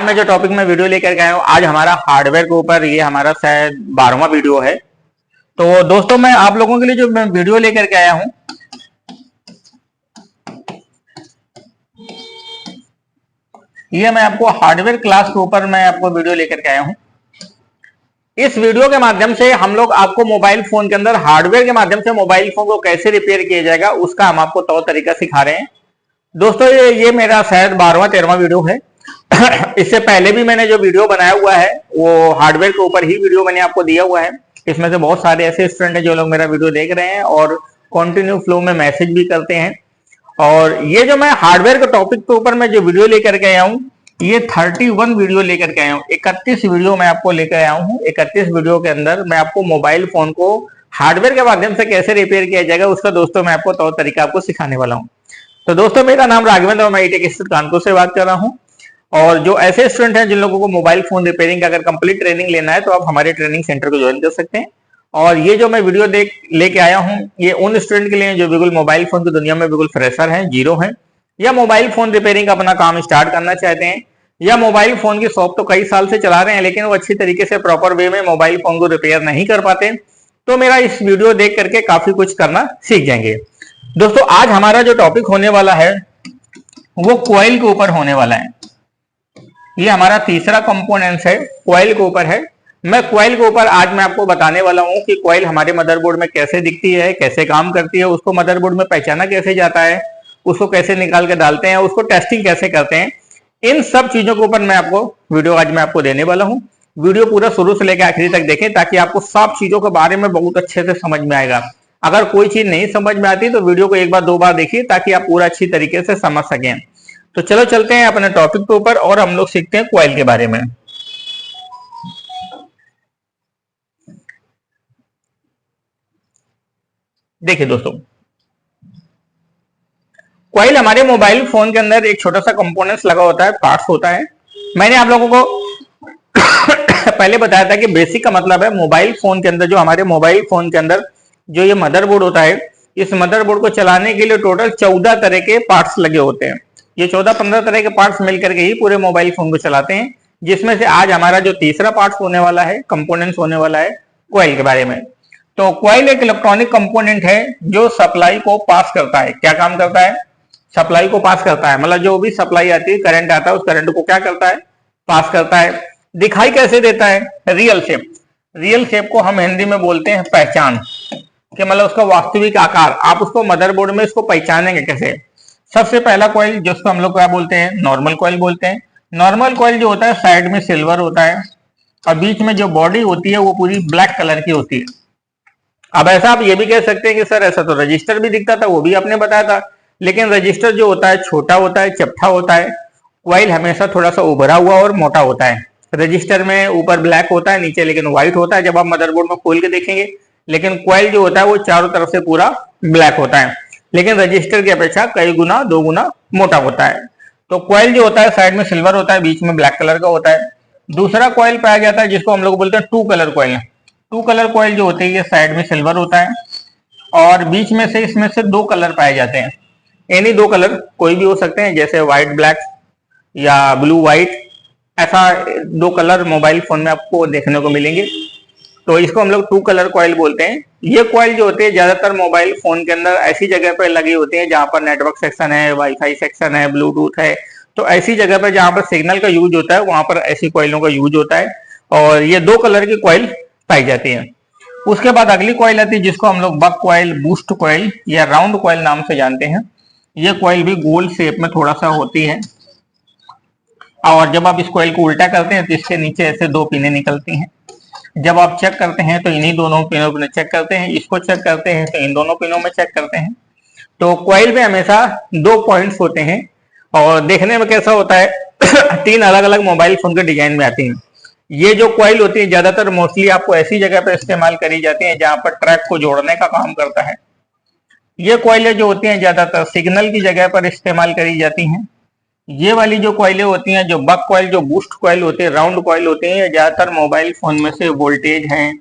मैं जो टॉपिक में वीडियो लेकर के आया हूँ आज हमारा हार्डवेयर के ऊपर, ये हमारा शायद 12वां वीडियो है। तो दोस्तों मैं आप लोगों के लिए जो मैं वीडियो लेकर के आया हूँ, ये मैं आपको हार्डवेयर क्लास के ऊपर मैं आपको वीडियो लेकर के आया हूँ। इस वीडियो के माध्यम से हम लोग आपको मोबाइल फोन के अंदर हार्डवेयर के माध्यम से मोबाइल फोन को कैसे रिपेयर किया जाएगा उसका हम आपको तौर तरीका सिखा रहे हैं। दोस्तों ये मेरा शायद 12वां 13वां वीडियो है। इससे पहले भी मैंने जो वीडियो बनाया हुआ है वो हार्डवेयर के ऊपर ही वीडियो मैंने आपको दिया हुआ है। इसमें से बहुत सारे ऐसे स्टूडेंट हैं जो लोग मेरा वीडियो देख रहे हैं और कंटिन्यू फ्लो में मैसेज भी करते हैं। और ये जो मैं हार्डवेयर के टॉपिक के ऊपर मैं जो वीडियो लेकर के आया हूँ, ये 31 वीडियो लेकर के आया हूँ। 31 वीडियो मैं आपको लेकर आया हूँ। 31 वीडियो के अंदर मैं आपको मोबाइल फोन को हार्डवेयर के माध्यम से कैसे रिपेयर किया जाएगा उसका दोस्तों मैं आपको तौर तरीका आपको सिखाने वाला हूँ। तो दोस्तों मेरा नाम राघवेंद्र और मैं ईटेक इंस्टीट्यूट कानपुर से बात कर रहा हूँ। और जो ऐसे स्टूडेंट हैं जिन लोगों को मोबाइल फोन रिपेयरिंग का अगर कंप्लीट ट्रेनिंग लेना है तो आप हमारे ट्रेनिंग सेंटर को ज्वाइन कर सकते हैं। और ये जो मैं वीडियो लेके आया हूँ ये उन स्टूडेंट के लिए जो बिल्कुल मोबाइल फोन की दुनिया में बिल्कुल फ्रेशर हैं, जीरो हैं, या मोबाइल फोन रिपेयरिंग का अपना काम स्टार्ट करना चाहते हैं, या मोबाइल फोन की शॉप तो कई साल से चला रहे हैं लेकिन वो अच्छी तरीके से प्रॉपर वे में मोबाइल फोन को रिपेयर नहीं कर पाते, तो मेरा इस वीडियो देख करके काफी कुछ करना सीख जाएंगे। दोस्तों आज हमारा जो टॉपिक होने वाला है वो कॉइल के ऊपर होने वाला है। ये हमारा तीसरा कंपोनेंट है, कॉइल के ऊपर है। मैं कॉइल के ऊपर आज मैं आपको बताने वाला हूं कि कॉइल हमारे मदरबोर्ड में कैसे दिखती है, कैसे काम करती है, उसको मदरबोर्ड में पहचाना कैसे जाता है, उसको कैसे निकाल के डालते हैं, उसको टेस्टिंग कैसे करते हैं, इन सब चीजों के ऊपर मैं आपको वीडियो आज मैं आपको देने वाला हूं। वीडियो पूरा शुरू से लेकर आखिरी तक देखें ताकि आपको सब चीजों के बारे में बहुत अच्छे से समझ में आएगा। अगर कोई चीज नहीं समझ में आती तो वीडियो को एक बार दो बार देखिए ताकि आप पूरा अच्छी तरीके से समझ सकें। तो चलो चलते हैं अपने टॉपिक के ऊपर और हम लोग सीखते हैं कॉइल के बारे में। देखिए दोस्तों, कॉइल हमारे मोबाइल फोन के अंदर एक छोटा सा कंपोनेंट्स लगा होता है, पार्ट्स होता है। मैंने आप लोगों को पहले बताया था कि बेसिक का मतलब है मोबाइल फोन के अंदर, जो हमारे मोबाइल फोन के अंदर जो ये मदरबोर्ड होता है, इस मदरबोर्ड को चलाने के लिए टोटल 14 तरह के पार्ट्स लगे होते हैं। ये 14-15 तरह के पार्ट्स मिलकर के ही पूरे मोबाइल फोन को चलाते हैं, जिसमें से आज हमारा जो तीसरा पार्ट्स होने वाला है, कंपोनेंट्स होने वाला है कॉइल के बारे में। तो कॉइल एक इलेक्ट्रॉनिक कंपोनेंट है जो सप्लाई को पास करता है। क्या काम करता है? सप्लाई को पास करता है, मतलब जो भी सप्लाई आती है, करंट आता है, उस करंट को क्या करता है? पास करता है। दिखाई कैसे देता है? Real shape. रियल शेप को हम हिंदी में बोलते हैं पहचान, कि मतलब उसका वास्तविक आकार। आप उसको मदरबोर्ड में इसको पहचानेंगे कैसे? सबसे पहला कॉइल जिसको हम लोग क्या बोलते हैं? नॉर्मल कॉइल बोलते हैं। नॉर्मल कॉइल जो होता है साइड में सिल्वर होता है और बीच में जो बॉडी होती है वो पूरी ब्लैक कलर की होती है। अब ऐसा आप ये भी कह सकते हैं कि सर ऐसा तो रजिस्टर भी दिखता था, वो भी आपने बताया था, लेकिन रजिस्टर जो होता है छोटा होता है, चपटा होता है। कॉइल हमेशा थोड़ा सा उभरा हुआ और मोटा होता है। रजिस्टर में ऊपर ब्लैक होता है, नीचे लेकिन व्हाइट होता है जब आप मदरबोर्ड में खोल के देखेंगे, लेकिन कॉइल जो होता है वो चारों तरफ से पूरा ब्लैक होता है, लेकिन रजिस्टर की अपेक्षा कई गुना 2 गुना मोटा होता है। तो कॉइल जो होता है साइड में सिल्वर होता है, बीच में ब्लैक कलर का होता है। दूसरा कॉइल पाया जाता है जिसको हम लोग बोलते हैं 2 कलर कॉइल। 2 कलर कॉइल जो होते हैं ये साइड में सिल्वर होता है और बीच में से इसमें से 2 कलर पाए जाते हैं। एनी 2 कलर कोई भी हो सकते हैं, जैसे व्हाइट ब्लैक या ब्लू व्हाइट, ऐसा 2 कलर मोबाइल फोन में आपको देखने को मिलेंगे। तो इसको हम लोग 2 कलर कॉइल बोलते हैं। ये कॉइल जो होते हैं ज्यादातर मोबाइल फोन के अंदर ऐसी जगह पर लगी होती है जहां पर नेटवर्क सेक्शन है, वाईफाई सेक्शन है, ब्लूटूथ है, तो ऐसी जगह पर जहां पर सिग्नल का यूज होता है वहां पर ऐसी कॉइलों का यूज होता है और ये 2 कलर की कॉइल पाई जाती है। उसके बाद अगली कॉइल आती है जिसको हम लोग बक कॉइल, बूस्ट कॉइल या राउंड कॉइल नाम से जानते हैं। ये कॉइल भी गोल शेप में थोड़ा सा होती है और जब आप इस कॉइल को उल्टा करते हैं तो इसके नीचे ऐसे 2 पिनें निकलती हैं। जब आप चेक करते हैं तो इन्हीं दोनों पिनों में चेक करते हैं, इसको चेक करते हैं तो इन दोनों पिनों में चेक करते हैं। तो कॉइल में हमेशा 2 पॉइंट्स होते हैं और देखने में कैसा होता है 3 अलग अलग मोबाइल फोन के डिजाइन में आती हैं। ये जो कॉइल होती है ज्यादातर मोस्टली आपको ऐसी जगह पर इस्तेमाल करी जाती है जहां पर ट्रैक को जोड़ने का काम करता है। ये कॉइलें जो होती हैं ज्यादातर सिग्नल की जगह पर इस्तेमाल करी जाती हैं। ये वाली जो कॉइलें होती हैं, जो बक कॉइल, जो बूस्ट कॉइल होते हैं, राउंड कॉइल होते हैं, ज्यादातर मोबाइल फोन में से वोल्टेज है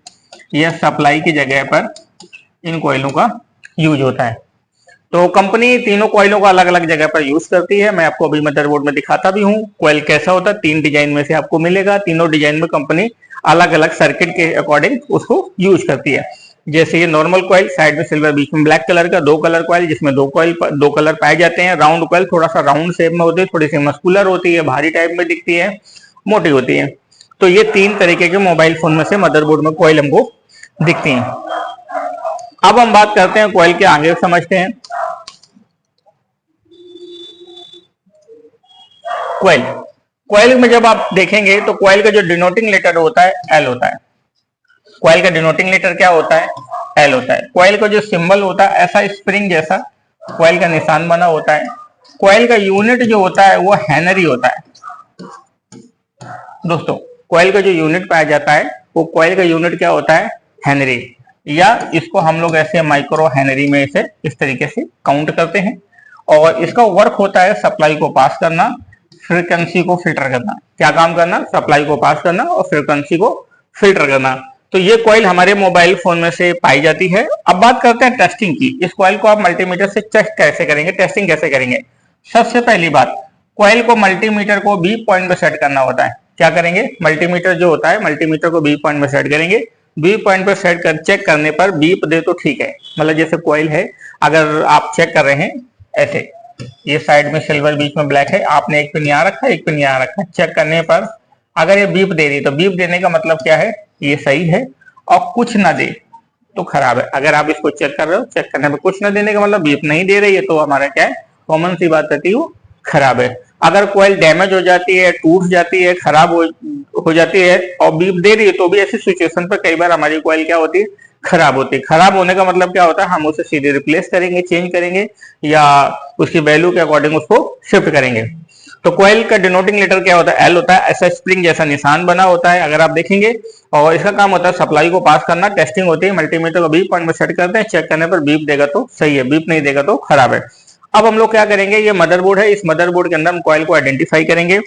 या सप्लाई की जगह पर इन कॉइलों का यूज होता है। तो कंपनी तीनों कॉइलों को अलग अलग जगह पर यूज करती है। मैं आपको अभी मदरबोर्ड में दिखाता भी हूँ कॉइल कैसा होता है। 3 डिजाइन में से आपको मिलेगा। तीनों डिजाइन में कंपनी अलग अलग सर्किट के अकॉर्डिंग उसको यूज करती है। जैसे ये नॉर्मल कॉइल, साइड में सिल्वर, बीच में ब्लैक कलर का 2 कलर कॉइल, जिसमें दो कलर पाए जाते हैं। राउंड कॉइल थोड़ा सा राउंड शेप में होती है, थोड़ी सी मस्कुलर होती है, भारी टाइप में दिखती है, मोटी होती है। तो ये 3 तरीके के मोबाइल फोन में से मदरबोर्ड में कॉइल हमको दिखती हैं। अब हम बात करते हैं कॉइल के आगे, समझते हैं कॉइल। कॉइल में जब आप देखेंगे तो कॉइल का जो डिनोटिंग लेटर होता है एल होता है। कॉइल का डिनोटिंग लेटर क्या होता है? एल होता है। कॉइल का जो सिंबल होता है ऐसा स्प्रिंग जैसा कॉइल का निशान बना होता है। कॉइल का यूनिट जो होता है वो हेनरी होता है। दोस्तों, कॉइल का जो यूनिट पाया जाता है वो कॉइल का यूनिट क्या होता है? हेनरी, या इसको हम लोग ऐसे माइक्रो हेनरी में इसे इस तरीके से काउंट करते हैं। और इसका वर्क होता है सप्लाई को पास करना, फ्रीक्वेंसी को फिल्टर करना। क्या काम करना? सप्लाई को पास करना और फ्रीक्वेंसी को फिल्टर करना। तो ये कॉइल हमारे मोबाइल फोन में से पाई जाती है। अब बात करते हैं टेस्टिंग की। इस कॉइल को आप मल्टीमीटर से चेक कैसे करेंगे, टेस्टिंग कैसे करेंगे? सबसे पहली बात, कॉइल को मल्टीमीटर को बी पॉइंट पे सेट करना होता है। क्या करेंगे? मल्टीमीटर जो होता है, मल्टीमीटर को बी पॉइंट पे सेट करेंगे। बी पॉइंट पे सेट कर चेक करने पर बीप दे तो ठीक है। मतलब जैसे कॉइल है, अगर आप चेक कर रहे हैं ऐसे, ये साइड में सिल्वर बीच में ब्लैक है, आपने एक पिन यहाँ रखा है, एक पिन यहाँ रखा है। चेक करने पर अगर ये बीप दे रही है तो बीप देने का मतलब क्या है? ये सही है। और कुछ ना दे तो खराब है। अगर आप इसको चेक कर रहे हो, चेक करने पर कुछ ना देने का मतलब बीप नहीं दे रही है, तो हमारा क्या है? कॉमन सी बात रहती है वो खराब है। अगर कॉइल डैमेज हो जाती है, टूट जाती है, खराब हो जाती है और बीप दे रही है, तो भी ऐसी सिचुएशन पर कई बार हमारी कॉइल क्या होती है? खराब होती है। खराब होने का मतलब क्या होता है? हम उसे सीधे रिप्लेस करेंगे, चेंज करेंगे, या उसकी वैल्यू के अकॉर्डिंग उसको शिफ्ट करेंगे। तो कॉइल का डिनोटिंग लेटर क्या होता है? एल होता है। ऐसा स्प्रिंग जैसा निशान बना होता है, अगर आप देखेंगे। और इसका काम होता है सप्लाई को पास करना। टेस्टिंग होती है, मल्टीमीटर को बीप पॉइंट में सेट करते हैं, चेक करने पर बीप देगा तो सही है, बीप नहीं देगा तो खराब है। अब हम लोग क्या करेंगे? ये मदरबोर्ड है, इस मदरबोर्ड के अंदर हम कॉइल को आइडेंटिफाई करेंगे,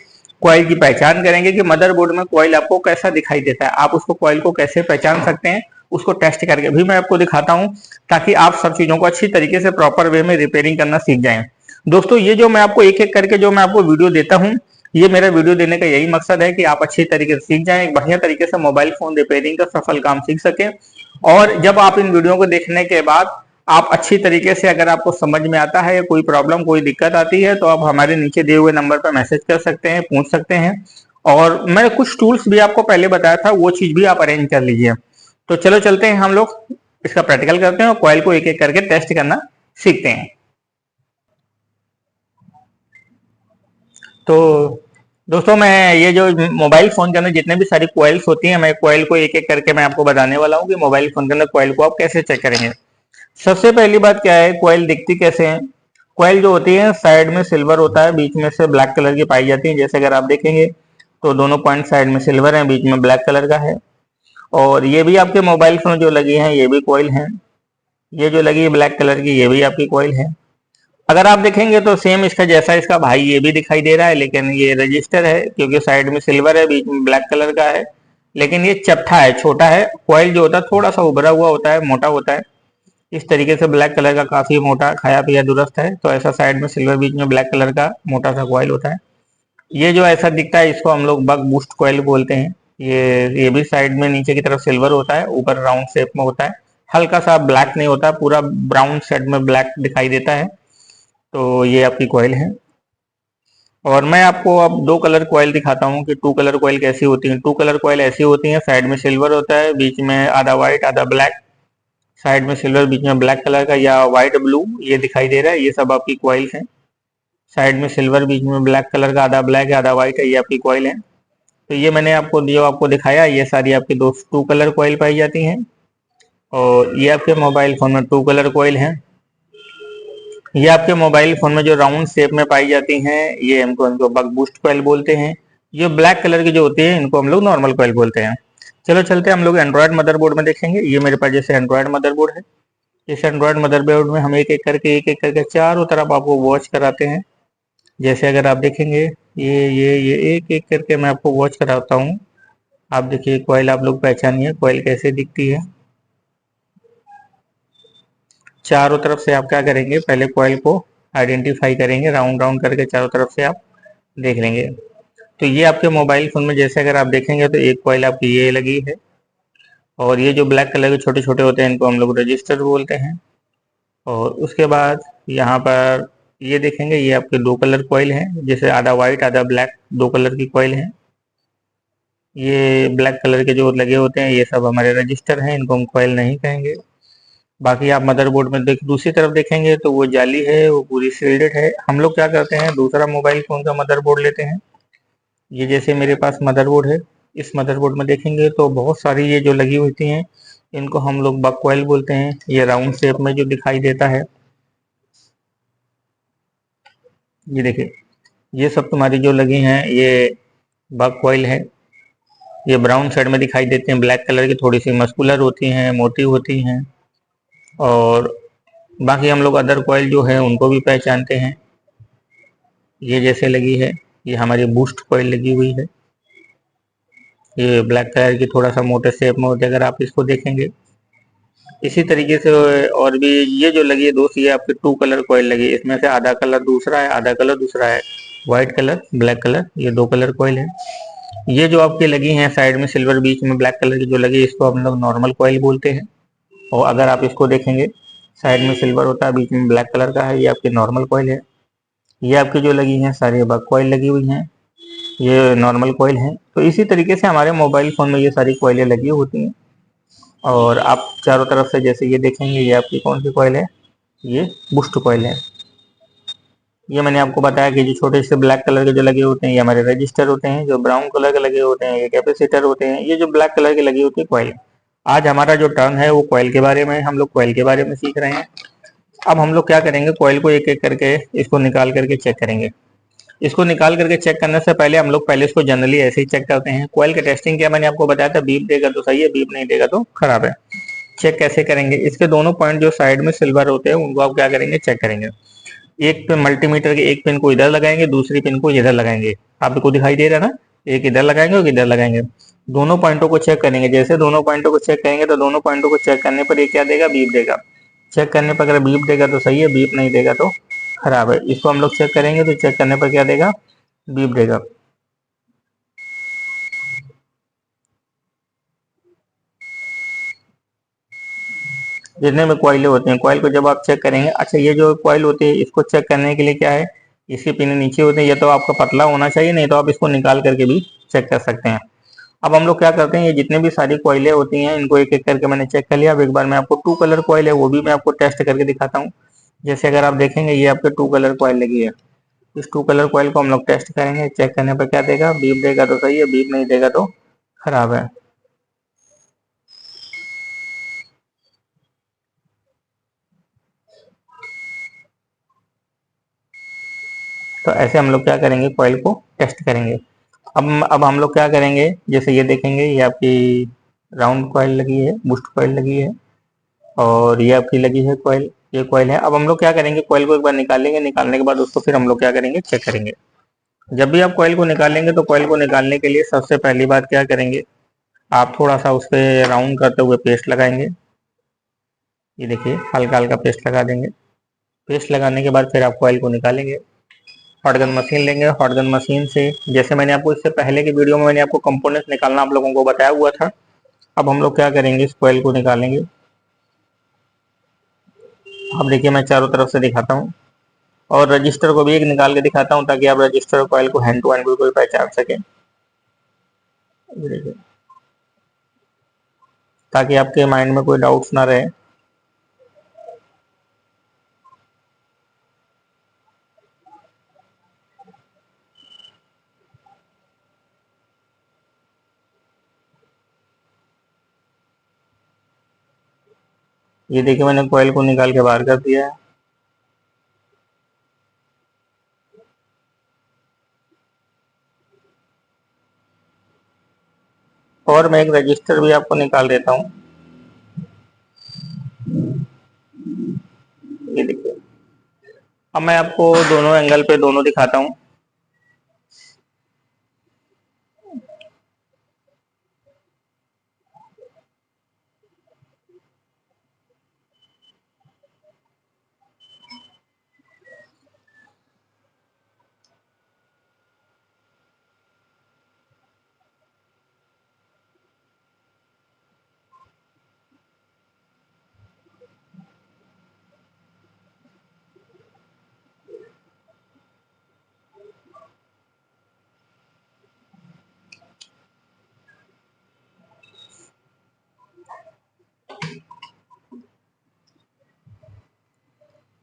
कॉइल की पहचान करेंगे कि मदरबोर्ड में कॉइल आपको कैसा दिखाई देता है। आप उसको कॉइल को कैसे पहचान सकते हैं, उसको टेस्ट करके भी मैं आपको दिखाता हूं, ताकि आप सब चीजों को अच्छी तरीके से प्रॉपर वे में रिपेयरिंग करना सीख जाएं। दोस्तों, ये जो मैं आपको एक एक करके जो मैं आपको वीडियो देता हूं, ये मेरा वीडियो देने का यही मकसद है कि आप अच्छी तरीके से सीख जाएं, एक बढ़िया तरीके से मोबाइल फोन रिपेयरिंग का सफल काम सीख सकें। और जब आप इन वीडियो को देखने के बाद आप अच्छी तरीके से, अगर आपको समझ में आता है, कोई प्रॉब्लम कोई दिक्कत आती है, तो आप हमारे नीचे दिए हुए नंबर पर मैसेज कर सकते हैं, पूछ सकते हैं। और मैं कुछ टूल्स भी आपको पहले बताया था, वो चीज भी आप अरेंज कर लीजिए। तो चलो चलते हैं, हम लोग इसका प्रैक्टिकल करते हैं और कॉइल को एक एक करके टेस्ट करना सीखते हैं। तो दोस्तों, मैं ये जो मोबाइल फोन के अंदर जितने भी सारी कॉइल्स होती हैं, मैं कॉइल को एक एक करके मैं आपको बताने वाला हूँ कि मोबाइल फोन के अंदर कॉइल को आप कैसे चेक करेंगे। सबसे पहली बात क्या है, कॉइल दिखती कैसे है? कॉइल जो होती है साइड में सिल्वर होता है, बीच में से ब्लैक कलर की पाई जाती है। जैसे अगर आप देखेंगे तो दोनों पॉइंट साइड में सिल्वर है, बीच में ब्लैक कलर का है। और ये भी आपके मोबाइल फोन जो लगी है ये भी कॉइल है। ये जो लगी है ब्लैक कलर की, ये भी आपकी कॉइल है। अगर आप देखेंगे तो सेम इसका जैसा इसका भाई ये भी दिखाई दे रहा है, लेकिन ये रजिस्टर है, क्योंकि साइड में सिल्वर है, बीच में ब्लैक कलर का है। लेकिन ये चपटा है, छोटा है। कॉइल जो होता है थोड़ा सा उभरा हुआ होता है, मोटा होता है। इस तरीके से ब्लैक कलर का काफी मोटा, खाया पिया दुरुस्त है। तो ऐसा साइड में सिल्वर, बीच में ब्लैक कलर का मोटा सा कॉइल होता है। ये जो ऐसा दिखता है इसको हम लोग बक बूस्ट कॉइल बोलते हैं। ये भी साइड में नीचे की तरफ सिल्वर होता है, ऊपर राउंड शेप में होता है, हल्का सा ब्लैक नहीं होता, पूरा ब्राउन शेड में ब्लैक दिखाई देता है। तो ये आपकी कॉइल है। और मैं आपको अब 2 कलर कॉइल दिखाता हूँ कि 2 कलर कॉइल कैसी होती है। 2 कलर कॉइल ऐसी होती है, साइड में सिल्वर होता है, बीच में आधा व्हाइट आधा ब्लैक, साइड में सिल्वर बीच में ब्लैक कलर का, या व्हाइट ब्लू ये दिखाई दे रहा है, ये सब आपकी कॉइल्स हैं। साइड में सिल्वर बीच में ब्लैक कलर का, आधा ब्लैक है आधा व्हाइट है, ये आपकी कॉइल है। तो ये मैंने आपको जो आपको दिखाया, ये सारी आपकी 2 कलर कॉइल पाई जाती हैं। और ये आपके मोबाइल फोन में 2 कलर कॉइल हैं। ये आपके मोबाइल फोन में जो राउंड शेप में पाई जाती हैं, ये इनको बक बूस्ट कॉइल बोलते हैं। ये ब्लैक कलर की जो होती है इनको हम लोग नॉर्मल कॉइल बोलते हैं। चलो चलते हैं, हम लोग एंड्रॉयड मदरबोर्ड में देखेंगे। ये मेरे पास जैसे एंड्रॉयड मदरबोर्ड है। इस एंड्रॉयड मदरबोर्ड में हम एक एक करके चारों तरफ आपको वॉच कराते हैं। जैसे अगर आप देखेंगे, ये एक एक करके मैं आपको वॉच कराता हूँ। आप देखिए कॉइल, आप लोग पहचानिए कॉइल कैसे दिखती है। चारों तरफ से आप क्या करेंगे, पहले कॉइल को आइडेंटिफाई करेंगे, राउंड राउंड करके चारों तरफ से आप देख लेंगे। तो ये आपके मोबाइल फोन में जैसे अगर आप देखेंगे तो एक कॉइल आपकी ये लगी है, और ये जो ब्लैक कलर के छोटे छोटे होते हैं इनको हम लोग रजिस्टर बोलते हैं। और उसके बाद यहाँ पर ये देखेंगे, ये आपके दो कलर कॉइल हैं, जैसे आधा व्हाइट आधा ब्लैक, दो कलर की कॉइल हैं। ये ब्लैक कलर के जो लगे होते हैं ये सब हमारे रजिस्टर हैं, इनको हम कॉइल नहीं कहेंगे। बाकी आप मदरबोर्ड में दूसरी तरफ देखेंगे तो वो जाली है, वो पूरी शील्डेड है। हम लोग क्या करते हैं, दूसरा मोबाइल फोन का मदरबोर्ड लेते हैं। ये जैसे मेरे पास मदरबोर्ड है, इस मदरबोर्ड में देखेंगे तो बहुत सारी ये जो लगी होती हैं इनको हम लोग बक कॉइल बोलते हैं। ये राउंड शेप में जो दिखाई देता है, ये देखिए, ये सब तुम्हारी जो लगी हैं ये बक कॉइल है। ये ब्राउन शेड में दिखाई देते हैं, ब्लैक कलर की, थोड़ी सी मस्कुलर होती हैं, मोटी होती हैं। और बाकी हम लोग अदर कॉइल जो है उनको भी पहचानते हैं। ये जैसे लगी है, ये हमारी बूस्ट कॉइल लगी हुई है। ये ब्लैक कलर की थोड़ा सा मोटे शेप में होती है अगर आप इसको देखेंगे। इसी तरीके से और भी ये जो लगी है दोस्त, ये आपके टू कलर कॉइल लगी है। इसमें से आधा कलर दूसरा है, आधा कलर दूसरा है, व्हाइट कलर ब्लैक कलर, ये दो कलर कॉइल है। ये जो आपकी लगी हैं साइड में सिल्वर बीच में ब्लैक कलर की जो लगी है, इसको हम लोग नॉर्मल कॉइल बोलते हैं। और अगर आप इसको देखेंगे, साइड में सिल्वर होता है, बीच में ब्लैक कलर का है, ये आपकी नॉर्मल कॉइल है। ये आपकी जो लगी हैं सारी बक कॉइल लगी हुई हैं, ये नॉर्मल कॉइल हैं। तो इसी तरीके से हमारे मोबाइल फ़ोन में ये सारी कॉइलें लगी होती हैं। और आप चारों तरफ से जैसे ये देखेंगे, ये आपकी कौन सी कॉइल है, ये बूस्ट कॉइल है। ये मैंने आपको बताया कि जो छोटे से ब्लैक कलर के जो लगे होते हैं ये हमारे रजिस्टर होते हैं, जो ब्राउन कलर के लगे होते हैं ये कैपेसिटर होते हैं, ये जो ब्लैक कलर के लगी होती है कॉइल। आज हमारा जो टर्न है वो कॉइल के बारे में, हम लोग कॉइल के बारे में सीख रहे हैं। अब हम लोग क्या करेंगे, कॉइल को एक एक करके इसको निकाल करके चेक करेंगे। इसको निकाल करके चेक करने से पहले हम लोग पहले इसको जनरली ऐसे ही चेक करते हैं। कॉइल का टेस्टिंग क्या मैंने आपको बताया था, बीप देगा तो सही है, बीप नहीं देगा तो खराब है। चेक कैसे करेंगे, इसके दोनों पॉइंट जो साइड में सिल्वर होते हैं उनको आप क्या करेंगे, चेक करेंगे। एक पे मल्टीमीटर के एक पिन को इधर लगाएंगे, दूसरी पिन को इधर लगाएंगे। आपको दिखाई दे रहा है ना, एक इधर लगाएंगे और इधर लगाएंगे। दोनों पॉइंटों को चेक करेंगे। जैसे दोनों पॉइंटों को चेक करेंगे तो दोनों पॉइंटों को चेक करने पर ये क्या देगा, बीप देगा। चेक करने पर अगर बीप देगा तो सही है, बीप नहीं देगा तो खराब है। इसको हम लोग चेक करेंगे तो चेक करने पर क्या देगा, बीप देगा। जितने में कॉइलें होते हैं, कॉइल को जब आप चेक करेंगे, अच्छा ये जो कॉइल होती है इसको चेक करने के लिए क्या है, इसके पिन नीचे होते हैं, ये तो आपका पतला होना चाहिए, नहीं तो आप इसको निकाल करके भी चेक कर सकते हैं। अब हम लोग क्या करते हैं, ये जितने भी सारी कॉइलें होती हैं इनको एक एक करके मैंने चेक कर लिया। अब एक बार मैं आपको टू कलर कॉइल है वो भी मैं आपको टेस्ट करके दिखाता हूँ। जैसे अगर आप देखेंगे ये आपके टू कलर कॉइल लगी है, इस टू कलर कॉइल को हम लोग टेस्ट करेंगे। चेक करने पर क्या देगा, बीप देगा तो सही है, बीप नहीं देगा तो खराब है। तो ऐसे हम लोग क्या करेंगे, कॉइल को टेस्ट करेंगे। अब हम लोग क्या करेंगे, जैसे ये देखेंगे, ये आपकी राउंड कॉइल लगी है, बूस्ट कॉइल लगी है, और ये आपकी लगी है कॉइल, ये कॉइल है। अब हम लोग क्या करेंगे, कॉइल को एक बार निकालेंगे, निकालने के बाद उसको फिर हम लोग क्या करेंगे, चेक करेंगे। जब भी आप कॉइल को निकालेंगे तो कॉइल को निकालने के लिए सबसे पहली बात क्या करेंगे, आप थोड़ा सा उस पर राउंड करते हुए पेस्ट लगाएंगे। ये देखिए, हल्का हल्का पेस्ट लगा देंगे। पेस्ट लगाने के बाद फिर आप कॉइल को निकालेंगे। हॉटगन मशीन लेंगे, हॉटगन मशीन से जैसे मैंने आपको इससे पहले की वीडियो में मैंने आपको कंपोनेंट्स निकालना आप लोगों को बताया हुआ था। अब हम लोग क्या करेंगे, इस कॉइल को निकालेंगे। अब देखिए मैं चारों तरफ से दिखाता हूँ, और रजिस्टर को भी एक निकाल के दिखाता हूँ ताकि आप रजिस्टर और कॉइल को हैंड टू हैंड बिल्कुल पहचान सकें। ये देखिए, ताकि आपके माइंड में कोई डाउट्स ना रहे। ये देखिए मैंने कॉइल को निकाल के बाहर कर दिया है। और मैं एक रजिस्टर भी आपको निकाल देता हूँ। ये देखिए, अब मैं आपको दोनों एंगल पे दोनों दिखाता हूँ।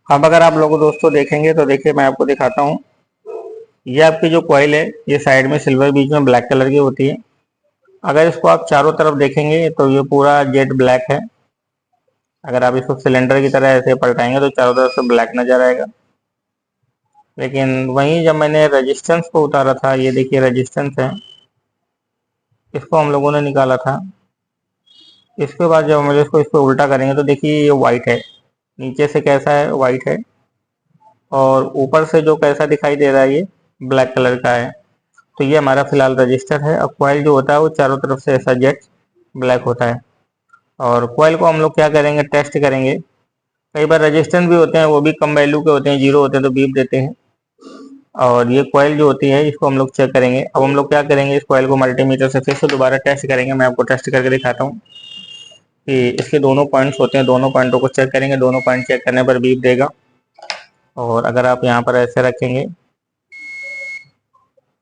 अब अगर आप लोग दोस्तों देखेंगे तो देखिए मैं आपको दिखाता हूँ। ये आपकी जो कॉइल है ये साइड में सिल्वर, बीच में ब्लैक कलर की होती है। अगर इसको आप चारों तरफ देखेंगे तो ये पूरा जेट ब्लैक है। अगर आप इसको सिलेंडर की तरह ऐसे पलटाएंगे तो चारों तरफ से ब्लैक नजर आएगा। लेकिन वहीं जब मैंने रेजिस्टेंस को उतारा था, ये देखिए रेजिस्टेंस है, इसको हम लोगों ने निकाला था। इसके बाद जब हम इसको इस पर उल्टा करेंगे तो देखिए ये वाइट है, नीचे से कैसा है, वाइट है, और ऊपर से जो कैसा दिखाई दे रहा है ये ब्लैक कलर का है। तो ये हमारा फिलहाल रजिस्टर है। अब कॉइल जो होता है वो चारों तरफ से ऐसा जेट ब्लैक होता है। और कॉइल को हम लोग क्या करेंगे, टेस्ट करेंगे। कई बार रेजिस्टेंस भी होते हैं, वो भी कम वैल्यू के होते हैं, जीरो होते हैं तो बीप देते हैं। और ये कॉइल जो होती है इसको हम लोग चेक करेंगे। अब हम लोग क्या करेंगे, इस कॉइल को मल्टीमीटर से फिर से दोबारा टेस्ट करेंगे। मैं आपको टेस्ट करके दिखाता हूँ कि इसके दोनों पॉइंट्स होते हैं, दोनों पॉइंटों को चेक करेंगे। दोनों पॉइंट चेक करने पर बीप देगा। और अगर आप यहाँ पर ऐसे रखेंगे,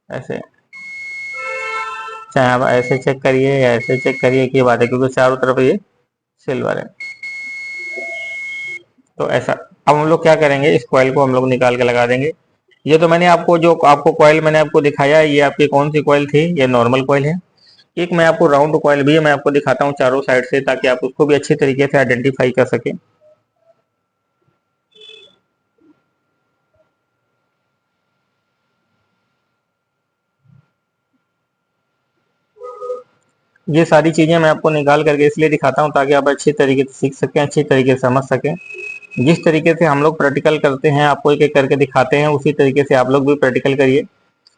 ऐसे, चाहे आप ऐसे चेक करिए या ऐसे चेक करिए, की बात है, क्योंकि चारों तरफ ये सिल्वर है। तो ऐसा। अब हम लोग क्या करेंगे, इस कॉइल को हम लोग निकाल के लगा देंगे। ये तो मैंने आपको जो आपको कॉइल मैंने आपको दिखाया, ये आपकी कौन सी कॉइल थी, ये नॉर्मल कॉइल है। एक मैं आपको राउंड कॉइल भी है, मैं आपको दिखाता हूँ चारों साइड से, ताकि आप उसको भी अच्छी तरीके से आइडेंटिफाई कर सकें। ये सारी चीजें मैं आपको निकाल करके इसलिए दिखाता हूँ ताकि आप अच्छी तरीके से सीख सकें, अच्छी तरीके से समझ सकें। जिस तरीके से हम लोग प्रैक्टिकल करते हैं, आपको एक एक करके दिखाते हैं, उसी तरीके से आप लोग भी प्रैक्टिकल करिए।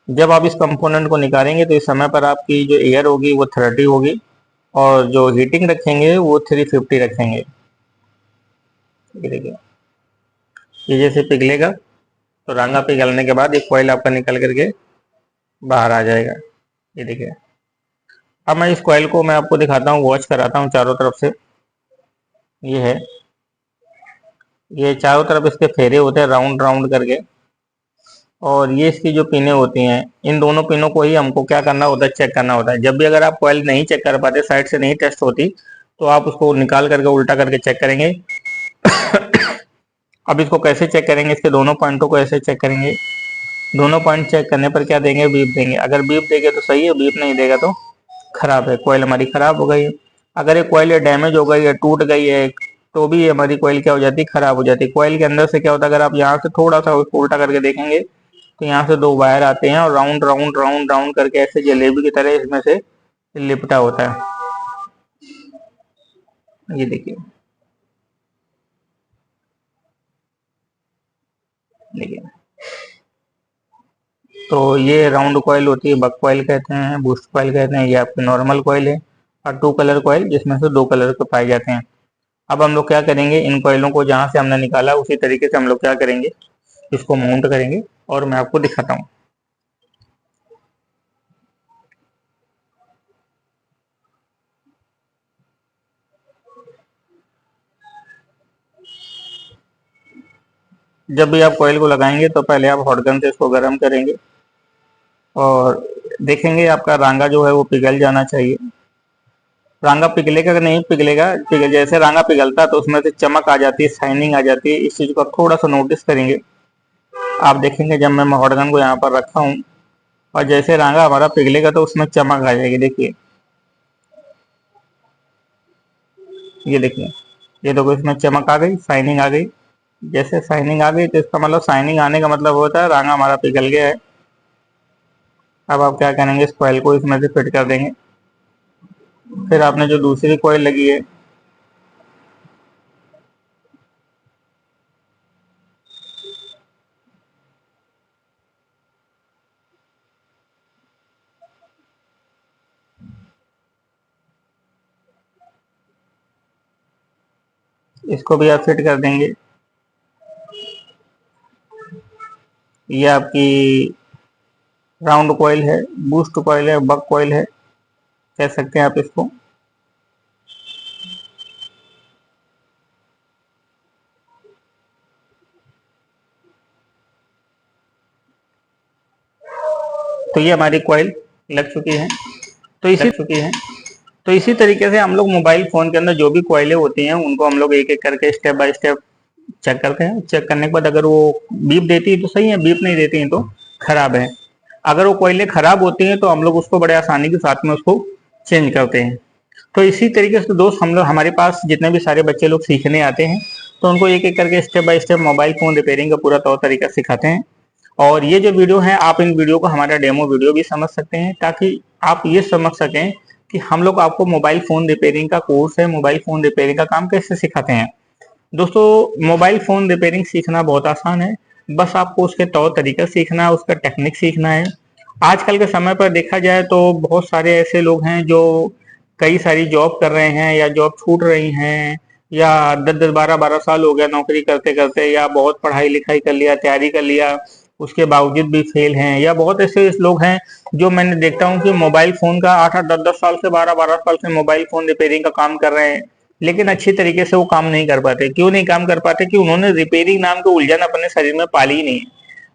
जब आप इस कंपोनेंट को निकालेंगे तो इस समय पर आपकी जो एयर होगी वो 30 होगी, और जो हीटिंग रखेंगे वो 350 रखेंगे। ये देखिए, ये जैसे पिघलेगा तो रांगा पिघलने के बाद ये कॉइल आपका निकल करके बाहर आ जाएगा। ये देखिए। अब मैं इस कॉइल को मैं आपको दिखाता हूँ, वॉच कराता हूँ चारों तरफ से। ये है, ये चारों तरफ इसके फेरे होते हैं राउंड राउंड करके, और ये इसकी जो पिनें होती हैं, इन दोनों पिनों को ही हमको क्या करना होता है, चेक करना होता है। जब भी अगर आप कॉइल नहीं चेक कर पाते, साइड से नहीं टेस्ट होती, तो आप उसको निकाल करके उल्टा करके चेक करेंगे। अब इसको कैसे चेक करेंगे, इसके दोनों पॉइंटों को ऐसे चेक करेंगे। दोनों पॉइंट चेक करने पर क्या देंगे, बीप देंगे। अगर बीप देंगे तो सही है, बीप नहीं देगा तो खराब है, कॉइल हमारी खराब हो गई है। अगर ये कॉइल डैमेज हो गई है, टूट गई है, तो भी हमारी कॉइल क्या हो जाती है, खराब हो जाती है। कॉइल के अंदर से क्या होता है, अगर आप यहाँ से थोड़ा सा उसको उल्टा करके देखेंगे तो यहाँ से दो वायर आते हैं, और राउंड राउंड राउंड राउंड करके ऐसे जलेबी की तरह इसमें से लिपटा होता है। ये देखिए, देखिए। तो ये राउंड कॉइल होती है, बक कॉइल कहते हैं, बूस्ट कॉइल कहते हैं। ये आपकी नॉर्मल कॉइल है, और टू कलर कॉइल, जिसमें से दो कलर के पाए जाते हैं। अब हम लोग क्या करेंगे, इन कॉइलों को जहां से हमने निकाला उसी तरीके से हम लोग क्या करेंगे, इसको माउंट करेंगे, और मैं आपको दिखाता हूँ। जब भी आप कॉइल को लगाएंगे तो पहले आप हॉट गन से इसको गर्म करेंगे, और देखेंगे आपका रांगा जो है वो पिघल जाना चाहिए। रांगा पिघलेगा कि नहीं पिघलेगा, पिघल, जैसे रांगा पिघलता है तो उसमें से चमक आ जाती है, शाइनिंग आ जाती है। इस चीज को आप थोड़ा सा नोटिस करेंगे। आप देखेंगे जब मैं हॉट गन को यहाँ पर रखा हूँ, और जैसे रांगा हमारा पिघलेगा तो उसमें चमक आ जाएगी। देखिए, ये देखिए, ये देखो, इसमें चमक आ गई, शाइनिंग आ गई। जैसे शाइनिंग आ गई तो इसका मतलब, शाइनिंग आने का मतलब होता है रांगा हमारा पिघल गया है। अब आप क्या करेंगे, इस कॉइल को इसमें से फिट कर देंगे। फिर आपने जो दूसरी कॉइल लगी है, इसको भी आप फिट कर देंगे। ये आपकी राउंड कॉइल है, बूस्ट कॉइल है, बक कॉइल है, कह सकते हैं आप इसको। तो ये हमारी कॉइल लग चुकी है। तो इसी तरीके से हम लोग मोबाइल फोन के अंदर जो भी कॉइलें होती हैं उनको हम लोग एक एक करके स्टेप बाय स्टेप चेक करते हैं। चेक करने के बाद अगर वो बीप देती है तो सही है, बीप नहीं देती है तो खराब है। अगर वो कोयले खराब होती हैं तो हम लोग उसको बड़े आसानी के साथ में उसको चेंज करते हैं। तो इसी तरीके से दोस्त हम लोग, हमारे पास जितने भी सारे बच्चे लोग सीखने आते हैं तो उनको एक एक करके step by step mobile phone repairing का पूरा तौर तरीका सिखाते हैं। और ये जो वीडियो है, आप इन वीडियो को हमारा डेमो वीडियो भी समझ सकते हैं, ताकि आप ये समझ सकें कि हम लोग आपको मोबाइल फोन रिपेयरिंग का कोर्स है, मोबाइल फोन रिपेयरिंग का काम कैसे सिखाते हैं। दोस्तों मोबाइल फोन रिपेयरिंग सीखना बहुत आसान है, बस आपको उसके तौर तरीका सीखना है, उसका टेक्निक सीखना है। आजकल के समय पर देखा जाए तो बहुत सारे ऐसे लोग हैं जो कई सारी जॉब कर रहे हैं या जॉब छूट रही हैं, या 10-10 12-12 साल हो गया नौकरी करते करते, या बहुत पढ़ाई लिखाई कर लिया, तैयारी कर लिया, उसके बावजूद भी फेल हैं। या बहुत ऐसे लोग हैं जो मैंने देखता हूँ कि मोबाइल फोन का 8-8 10-10 साल से 12-12 साल से मोबाइल फोन रिपेयरिंग का काम कर रहे हैं, लेकिन अच्छी तरीके से वो काम नहीं कर पाते। क्यों नहीं काम कर पाते? कि उन्होंने रिपेयरिंग नाम की उलझन अपने शरीर में पाली ही नहीं।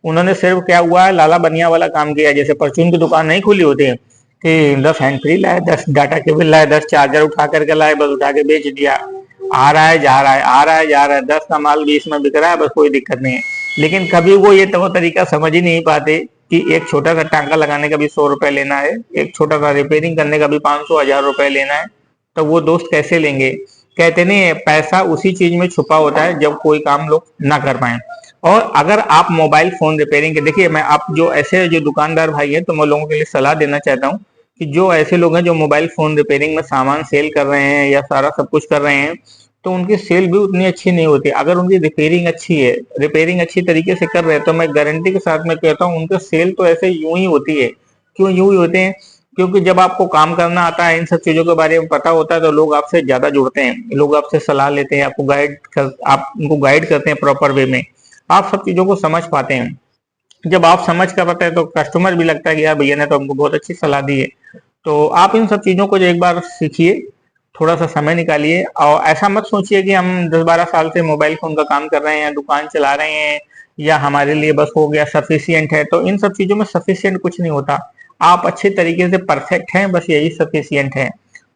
उन्होंने सिर्फ क्या हुआ है, लाला बनिया वाला काम किया। जैसे परचून की दुकान नहीं खुली होती है कि 10 हैंड फ्री लाए, 10 डाटा केबल लाए, 10 चार्जर उठा करके लाए, बस उठा के बेच दिया। आ रहा है जा रहा है, आ रहा है जा रहा है, 10 का माल 20 में बिक रहा है, बस कोई दिक्कत नहीं है। लेकिन कभी वो ये तो तरीका समझ ही नहीं पाते कि एक छोटा सा टांका लगाने का भी 100 रुपए लेना है, एक छोटा सा रिपेयरिंग करने का भी 500-1000 रुपए लेना है। तो वो दोस्त कैसे लेंगे? कहते नहीं है, पैसा उसी चीज में छुपा होता है जब कोई काम लोग ना कर पाए। और अगर आप मोबाइल फोन रिपेयरिंग के, देखिए मैं आप जो ऐसे जो दुकानदार भाई है तो मैं लोगों के लिए सलाह देना चाहता हूँ कि जो ऐसे लोग हैं जो मोबाइल फोन रिपेयरिंग में सामान सेल कर रहे हैं या सारा सब कुछ कर रहे हैं, तो उनकी सेल भी उतनी अच्छी नहीं होती। अगर उनकी रिपेयरिंग अच्छी है, रिपेयरिंग अच्छी तरीके से कर रहे हैं, तो मैं गारंटी के साथ में कहता हूँ उनका सेल तो ऐसे यूं ही होती है। क्यों यूं ही होते हैं? क्योंकि जब आपको काम करना आता है, इन सब चीजों के बारे में पता होता है, तो लोग आपसे ज्यादा जुड़ते हैं, लोग आपसे सलाह लेते हैं, आप उनको गाइड करते हैं प्रॉपर वे में। आप सब चीजों को समझ पाते हैं। जब आप समझ कर पाते हैं तो कस्टमर भी लगता है कि यार भैया ने तो हमको बहुत अच्छी सलाह दी है। तो आप इन सब चीजों को जो एक बार सीखिए, थोड़ा सा समय निकालिए, और ऐसा मत सोचिए कि हम 10-12 साल से मोबाइल फोन का काम कर रहे हैं, दुकान चला रहे हैं, या हमारे लिए बस हो गया सफिशियंट है। तो इन सब चीजों में सफिशियंट कुछ नहीं होता। आप अच्छे तरीके से परफेक्ट हैं, बस यही सफिशियंट है।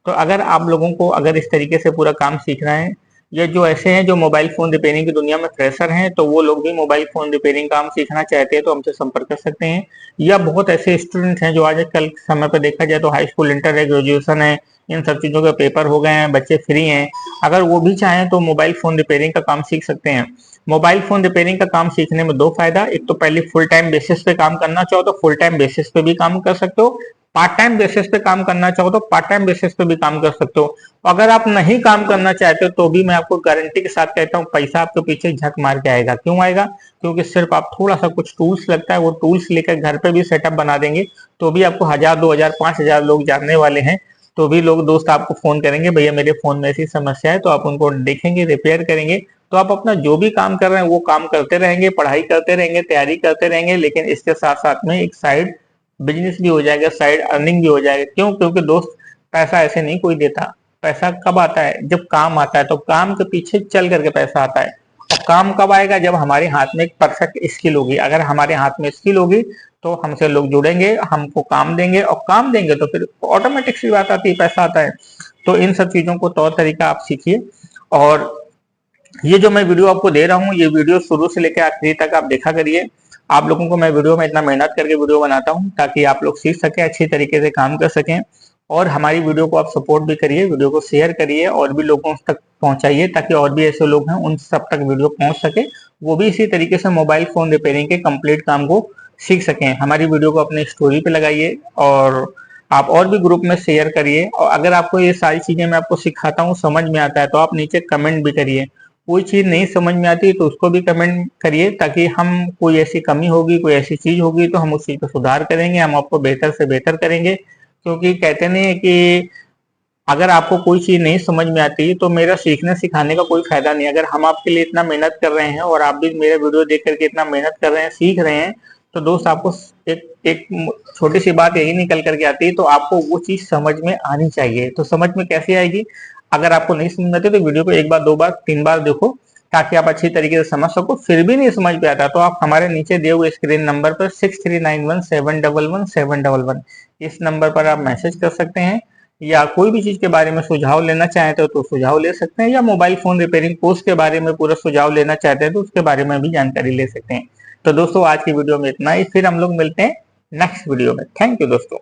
तो अगर आप लोगों को अगर इस तरीके से पूरा काम सीखना है, या जो ऐसे हैं जो मोबाइल फोन रिपेयरिंग की दुनिया में फ्रेशर हैं, तो वो लोग भी मोबाइल फोन रिपेयरिंग काम सीखना चाहते हैं तो हमसे संपर्क कर सकते हैं। या बहुत ऐसे स्टूडेंट हैं जो आज कल समय पर देखा जाए तो हाई स्कूल, इंटर है, ग्रेजुएशन है, इन सब चीजों के पेपर हो गए हैं, बच्चे फ्री हैं, अगर वो भी चाहें तो मोबाइल फोन रिपेयरिंग का काम सीख सकते हैं। मोबाइल फोन रिपेयरिंग का काम सीखने में दो फायदा, एक तो पहले फुल टाइम बेसिस पे काम करना चाहो तो फुल टाइम बेसिस पे भी काम कर सकते हो, पार्ट टाइम बेसिस पे काम करना चाहो तो पार्ट टाइम बेसिस पे भी काम कर सकते हो। अगर आप नहीं काम करना चाहते हो तो भी मैं आपको गारंटी के साथ कहता हूँ पैसा आपके पीछे झक मार के आएगा। क्यों आएगा? क्योंकि सिर्फ आप थोड़ा सा कुछ टूल्स लगता है, वो टूल्स लेकर घर पे भी सेटअप बना देंगे तो भी आपको 1000, 2000, 5000 लोग जानने वाले हैं, तो भी लोग दोस्त आपको फोन करेंगे, भैया मेरे फोन में ऐसी समस्या है, तो आप उनको देखेंगे, रिपेयर करेंगे। तो आप अपना जो भी काम कर रहे हैं वो काम करते रहेंगे, पढ़ाई करते रहेंगे, तैयारी करते रहेंगे, लेकिन इसके साथ साथ में एक साइड बिजनेस भी हो जाएगा, साइड अर्निंग भी हो जाएगा। क्यों? क्योंकि दोस्त पैसा ऐसे नहीं कोई देता। पैसा कब आता है? जब काम आता है। तो काम के पीछे चल करके पैसा आता है। और काम कब आएगा? जब हमारे हाथ में एक परफेक्ट स्किल होगी। अगर हमारे हाथ में स्किल होगी तो हमसे लोग जुड़ेंगे, हमको काम देंगे, और काम देंगे तो फिर ऑटोमेटिक सी बात आती है, पैसा आता है। तो इन सब चीजों को तौर तरीका आप सीखिए। और ये जो मैं वीडियो आपको दे रहा हूँ, ये वीडियो शुरू से लेकर आखिरी तक आप देखा करिए। आप लोगों को मैं वीडियो में इतना मेहनत करके वीडियो बनाता हूँ ताकि आप लोग सीख सकें, अच्छी तरीके से काम कर सकें। और हमारी वीडियो को आप सपोर्ट भी करिए, वीडियो को शेयर करिए और भी लोगों तक पहुंचाइए, ताकि और भी ऐसे लोग हैं उन सब तक वीडियो पहुंच सके, वो भी इसी तरीके से मोबाइल फोन रिपेयरिंग के कंप्लीट काम को सीख सकें। हमारी वीडियो को अपने स्टोरी पे लगाइए और आप और भी ग्रुप में शेयर करिए। और अगर आपको ये सारी चीजें मैं आपको सिखाता हूँ समझ में आता है तो आप नीचे कमेंट भी करिए। कोई चीज नहीं समझ में आती तो उसको भी कमेंट करिए, ताकि हम कोई ऐसी कमी होगी, कोई ऐसी चीज होगी तो हम उस चीज को सुधार करेंगे, हम आपको बेहतर से बेहतर करेंगे। क्योंकि कहते नहीं है कि अगर आपको कोई चीज नहीं समझ में आती तो मेरा सीखने सिखाने का कोई फायदा नहीं। अगर हम आपके लिए इतना मेहनत कर रहे हैं और आप भी मेरे वीडियो देख करके इतना मेहनत कर रहे हैं, सीख रहे हैं, तो दोस्त आपको एक एक छोटी सी बात यही निकल करके आती है, तो आपको वो चीज समझ में आनी चाहिए। तो समझ में कैसे आएगी? अगर आपको नहीं समझ में आती तो वीडियो को एक बार, दो बार, तीन बार देखो, ताकि आप अच्छी तरीके से समझ सको। फिर भी नहीं समझ में आता तो आप हमारे नीचे दिए हुए स्क्रीन नंबर पर 6391711711 इस नंबर पर आप मैसेज कर सकते हैं, या कोई भी चीज के बारे में सुझाव लेना चाहते हो तो सुझाव ले सकते हैं, या मोबाइल फोन रिपेयरिंग कोर्स के बारे में पूरा सुझाव लेना चाहते हैं तो उसके बारे में भी जानकारी ले सकते हैं। तो दोस्तों आज की वीडियो में इतना ही, फिर हम लोग मिलते हैं नेक्स्ट वीडियो में। थैंक यू दोस्तों।